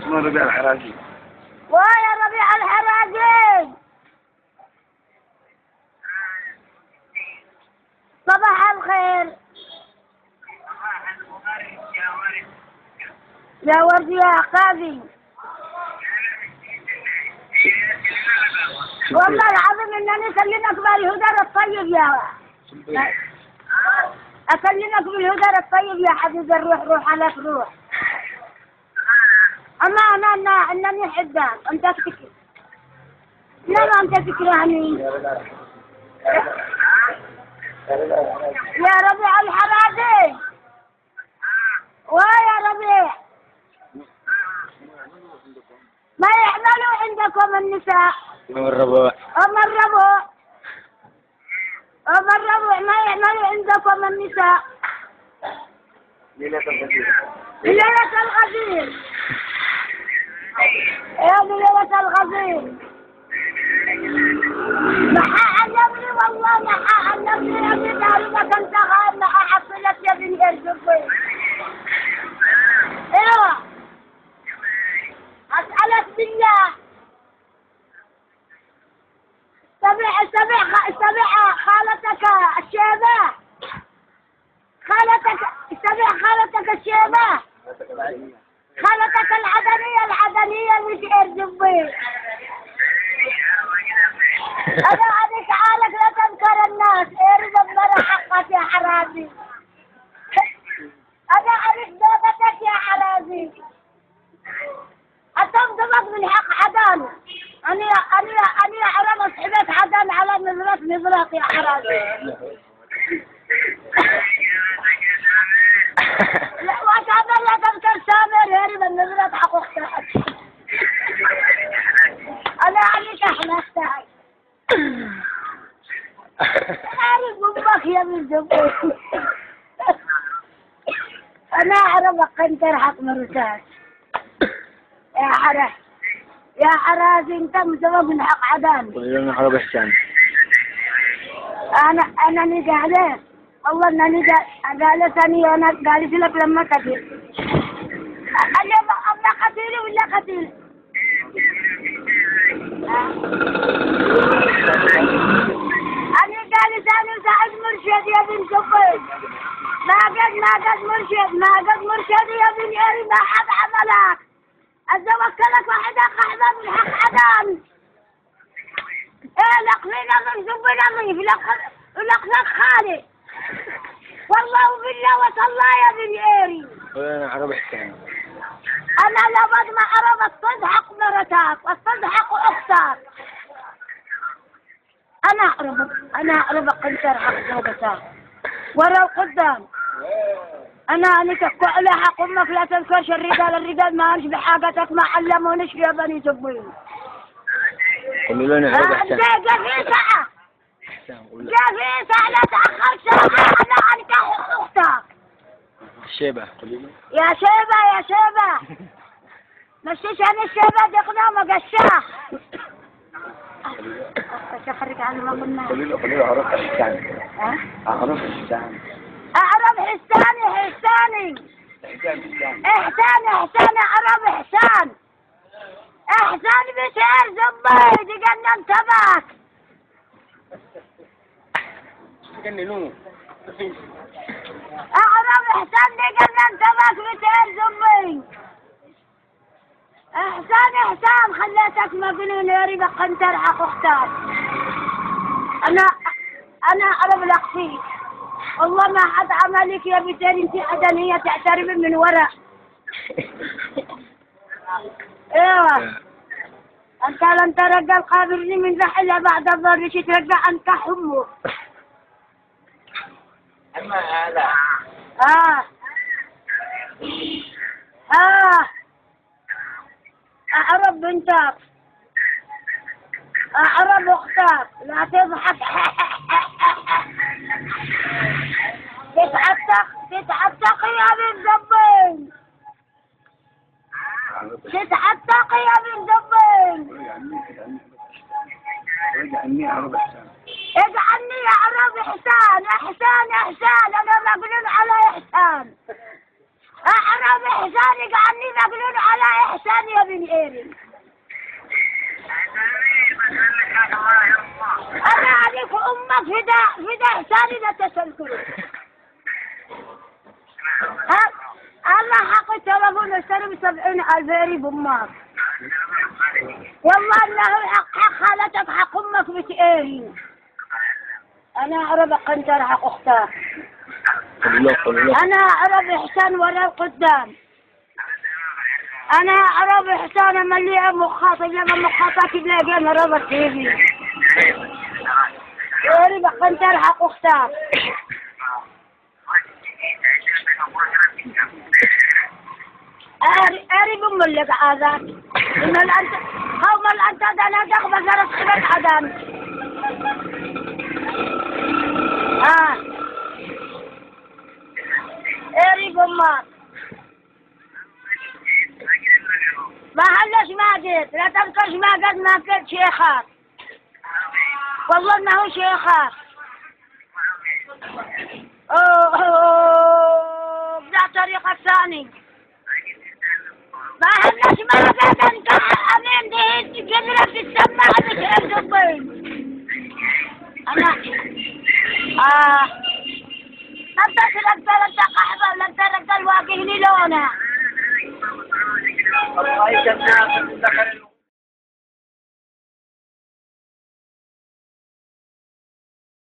اسمه ربيع الحراجي. ويا ربيع الحراجي صباح الخير يا ورد يا عقابي. والله العظيم انني اكلمك بالهدى الطيب يا اكلمك بالهدى الطيب يا حبيبي الروح روح عليك روح. اما انا انني احبك انت تفكر لا ما انت تكرهني يا ربيع الحراجي. ويا ربيع ما يعملوا عندكم النساء أم الربوع ما يعملوا عندكم النساء ليلة الغدير. ليلة الغدير يا ليلة الغدير. محا علمني والله محا علمني يا ابن دارك انت غايب محا حصلت يا ابن الجبين. ايوه اسألك بالله سمع خالتك الشيبة خالتك الشيبة خالتك العدنية اللي في الجبين. أنا عليك عالك لا تنكر الناس ارزق مرة حقك يا حرامي. أنا عليك ذوقتك يا حرامي أتنظمك بالحق حدان. أنا أعرف صحبك حدان على نظرات يا حرامي. لا وأتعبر لا تنكر سامر هرب النظرات حق أختك. أنا عليك أحلفتك أعرف أمك يا ابن الجبين. أنا أعرفك أنت حق مرتاح يا حراج أنت مزوج من حق عدان. ويلون حرب إحسان. أنا نقاله والله أنني قالتني أنا قالت لك لما قتل. اليوم أما قتيلي ولا قتيل؟ أنا قالت أنا سعد مرشد يا بن جبين. ما قد مرشد يا بن يري ما حد عملك. أتوكلك واحدة قاعدة من حق عدان. إيه لقلنا من جبين نظيف لقلك خالي. والله بالله وصلى يا بن يري. ويلون حرب إحسان. أنا لابد ما أعرف الصدحق مرتك والصدحق أختك. أنا أعرفك أنت حق زوجتك ولو قدام. أنا عليك كل حق أمك لا تذكرش الرجال ما أنش بحاجتك ما علمونيش يا بني جبين. ويلون حرب إحسان. جا في ساعة لا تأخر ساعة أنا أنكح أختك. الشيبة. يا شيبة مشيش عن الشيبة دي قدامك الشاخ. أخرج عن ما قلنا. قولي عرف إحسان. عرف إحسان. أعرف حساني. إحسان أعرف إحسان بشعر زبيد يقنن تباك. أعرف إحسان يقنن تباك بشعر زبيد. إحسان خليتك مجنون يا ريبك أنت الحق أختك. أنا أعرف لك فيك والله ما حد عملك يا بتاري انت عدنية تعترف من وراء. ايوه انت لن ترجع القابرني من رحلة بعد الضر ترجع انت حمه. أما هذا. أعرف بنتك أعرف أختك لا تضحك. تتعتق يا بن جبين. تتعتق يا بن جبين. اجعلني أعرف إحسان. اجعلني أعرف إحسان أنا مجنون على إحسان. أعرف إحسان اجعلني مجنون على إحسان يا بن إيري. أنا عليك أمك فدا حساني لا تسلكني. ها الله حق التلفون اشتري ب70,000 إيري بأمك. والله إنه حق خالتك حق أمك بتإيري. أنا أعرف قنطر حق أختك. أنا أعرف إحسان ولا قدام. أنا أعرف إحسان مليئة مخاطب لما مخاطب تلاقي أنا ربط فيني. أعرف قنطر حق أختك. أعرف أم اللي قعدت. إن الأنت قوم الأنتاد لا تقبل رسخ العدم. أعرف أمك. ما هلش ما جيت لا تذكرش ما قد شيخك. والله انه شيخك. بلا طريقة ثاني. ما هلش ما قد انت امين دي جنرة في السماعة بتعرف دبي. انا لم تترك انت قحبة لم تترك الواقعني لونه. الله يجزاك